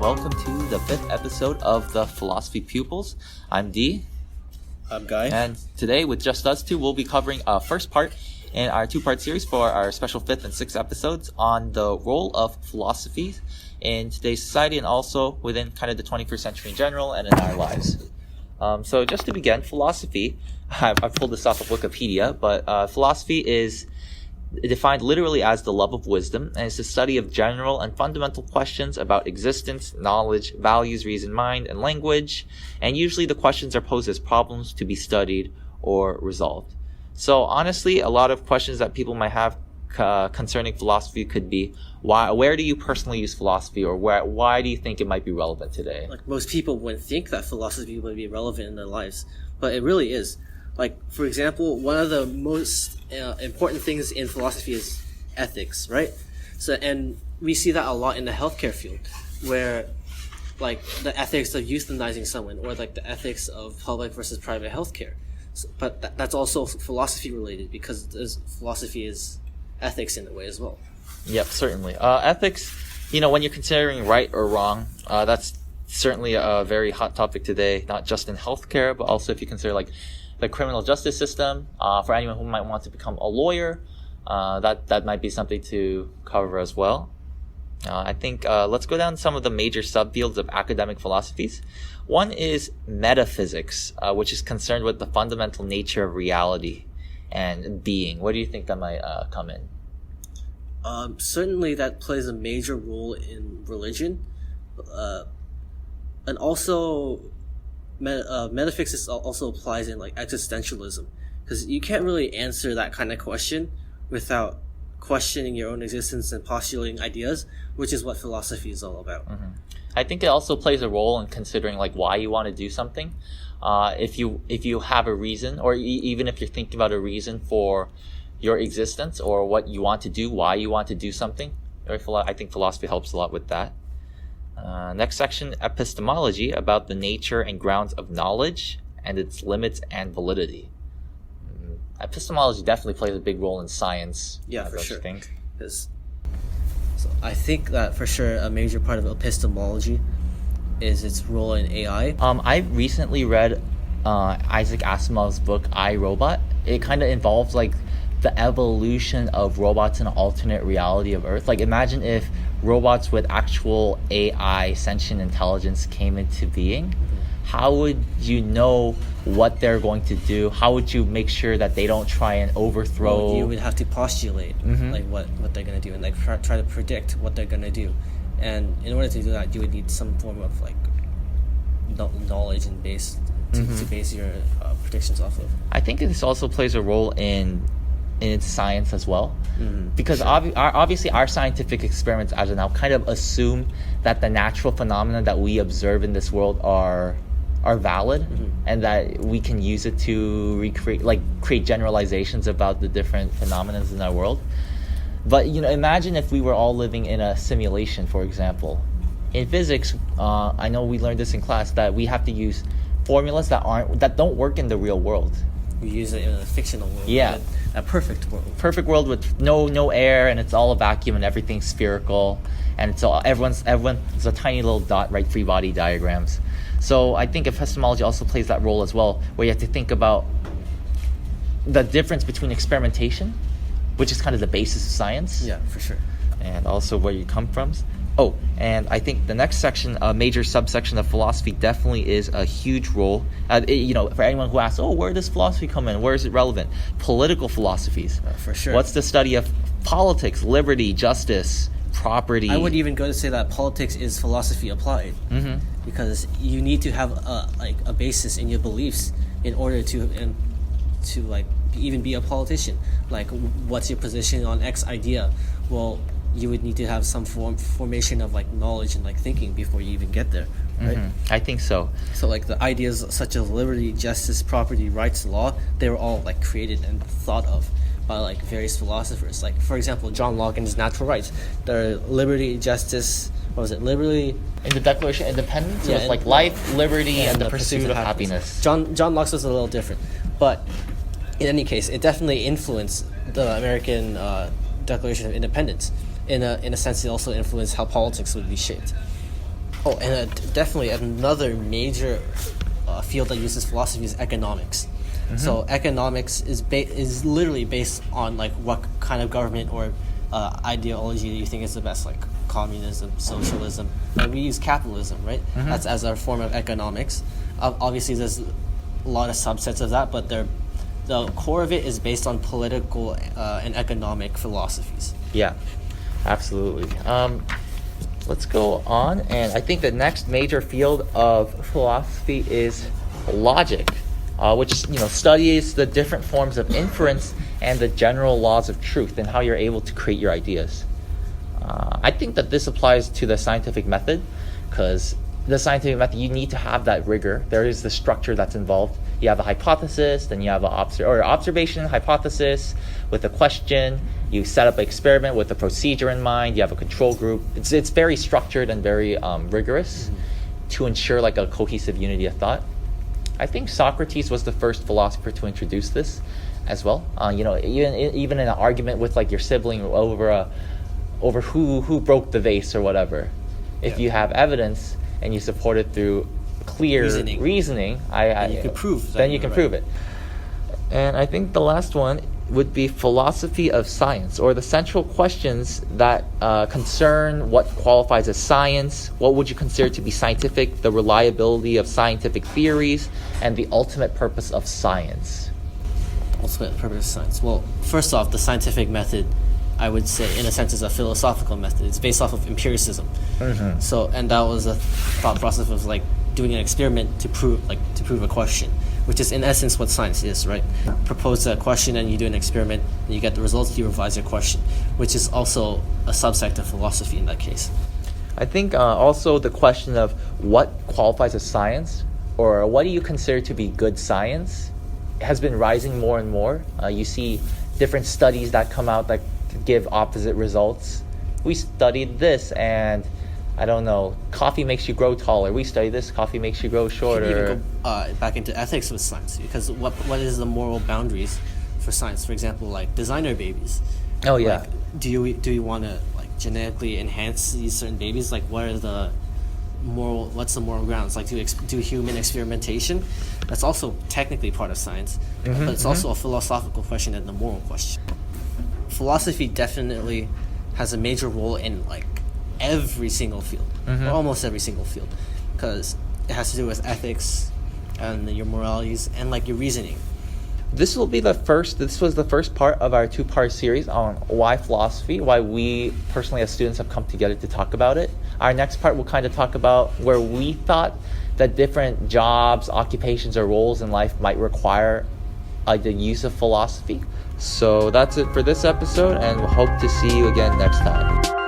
welcome to the 5th episode of the Philosophy Pupils. I'm Dee. I'm Guy. And today, with just us two, we'll be covering a first part in our two-part series for our special 5th and 6th episodes on the role of philosophies in today's society and also within kind of the 21st century in general and in our lives. So just to begin, philosophy, I've pulled this off of Wikipedia, but philosophy is defined literally as the love of wisdom, and it's the study of general and fundamental questions about existence, knowledge, values, reason, mind, and language. And usually the questions are posed as problems to be studied or resolved. So honestly, a lot of questions that people might have concerning philosophy could be, where do you personally use philosophy, or why do you think it might be relevant today? Like, most people wouldn't think that philosophy would be relevant in their lives, but it really is. Like, for example, one of the most important things in philosophy is ethics, right? So, and we see that a lot in the healthcare field, where, like, the ethics of euthanizing someone, or like the ethics of public versus private healthcare. So, but that's also philosophy related, because philosophy is ethics in a way as well. Yep, certainly. Ethics, when you're considering right or wrong, that's certainly a very hot topic today, not just in healthcare, but also if you consider like the criminal justice system. For anyone who might want to become a lawyer, that might be something to cover as well. I think let's go down some of the major subfields of academic philosophies. One is metaphysics, which is concerned with the fundamental nature of reality and being. Where do you think that might come in? Certainly that plays a major role in religion, and also metaphysics also applies in like existentialism, because you can't really answer that kind of question without questioning your own existence and postulating ideas, which is what philosophy is all about. Mm-hmm. I think it also plays a role in considering like why you want to do something. If you have a reason, or even if you're thinking about a reason for your existence or what you want to do, why you want to do something, I think philosophy helps a lot with that. Next section, Epistemology, about the nature and grounds of knowledge and its limits and validity. Epistemology definitely plays a big role in science. Yeah, for sure. So I think that for sure a major part of epistemology is its role in AI. I recently read Isaac Asimov's book, I, Robot. It kind of involves like the evolution of robots in an alternate reality of Earth. Like, imagine if robots with actual AI, sentient intelligence, came into being. How would you know what they're going to do? How would you make sure that they don't try and overthrow? Well, you would have to postulate like what they're going to do, and like try to predict what they're going to do. And in order to do that, you would need some form of like knowledge and base to base your predictions off of. I think this also plays a role in science as well, because obviously our scientific experiments as of now kind of assume that the natural phenomena that we observe in this world are valid, and that we can use it to create generalizations about the different phenomena in our world. But imagine if we were all living in a simulation, for example. In physics, I know we learned this in class, that we have to use formulas that don't work in the real world. We use it in a fictional world. Yeah. A perfect world. Perfect world with no air, and it's all a vacuum and everything's spherical, and it's all everyone's a tiny little dot, right? Free body diagrams. So I think epistemology also plays that role as well, where you have to think about the difference between experimentation, which is kind of the basis of science. Yeah, for sure. And also where you come from. Oh, and I think the next section, a major subsection of philosophy, definitely is a huge role. For anyone who asks, where does philosophy come in? Where is it relevant? Political philosophies. For sure. What's the study of politics, liberty, justice, property? I would even go to say that politics is philosophy applied, because you need to have a basis in your beliefs in order to even be a politician. Like, what's your position on X idea? Well, you would need to have some formation of like knowledge and like thinking before you even get there, right? I think so. So like the ideas such as liberty, justice, property, rights, law, they were all like created and thought of by like various philosophers. Like, for example, John Locke and his natural rights. There are liberty, justice, liberty in the Declaration of Independence? Yeah, it was like life, liberty, and the pursuit of happiness. John Locke's was a little different, but in any case, it definitely influenced the American Declaration of Independence. In a sense, it also influenced how politics would be shaped. Oh, and definitely another major field that uses philosophy is economics. So economics is literally based on like what kind of government or ideology you think is the best, like communism, socialism. And we use capitalism, right? That's as our form of economics. Obviously, there's a lot of subsets of that, but the core of it is based on political and economic philosophies. Yeah, absolutely. Let's go on, and I think the next major field of philosophy is logic, which studies the different forms of inference and the general laws of truth and how you're able to create your ideas. I think that this applies to the scientific method, because the scientific method, you need to have that rigor. There is the structure that's involved. You have a hypothesis, then you have an observation, hypothesis with a question. You set up an experiment with a procedure in mind. You have a control group. It's very structured and very rigorous to ensure like a cohesive unity of thought. I think Socrates was the first philosopher to introduce this as well. Even in an argument with like your sibling over who broke the vase or whatever, if you have evidence and you support it through clear reasoning, you can prove. Then you can prove it. And I think the last one would be philosophy of science, or the central questions that concern what qualifies as science, what would you consider to be scientific, the reliability of scientific theories, and the ultimate purpose of science. Ultimate purpose of science. Well, first off, the scientific method, I would say, in a sense, is a philosophical method. It's based off of empiricism. So, and that was a thought process of like doing an experiment to prove a question, which is in essence what science is, right? Propose a question and you do an experiment and you get the results, you revise your question, which is also a subsect of philosophy in that case. I think also the question of what qualifies as science, or what do you consider to be good science, has been rising more and more. You see different studies that come out that give opposite results. We studied this and I don't know, coffee makes you grow taller. We study this, coffee makes you grow shorter. You can even go back into ethics with science, because what is the moral boundaries for science? For example, like designer babies. Oh yeah. Like, do you want to like genetically enhance these certain babies? Like what's the moral grounds? Like do human experimentation? That's also technically part of science, but it's also a philosophical question and the moral question. Philosophy definitely has a major role in like every single field, or almost every single field, because it has to do with ethics and your moralities and like your reasoning. This was the first part of our 2-part series on why philosophy, why we personally as students have come together to talk about it. Our next part will kind of talk about where we thought that different jobs, occupations, or roles in life might require the use of philosophy. So that's it for this episode, and we'll hope to see you again next time.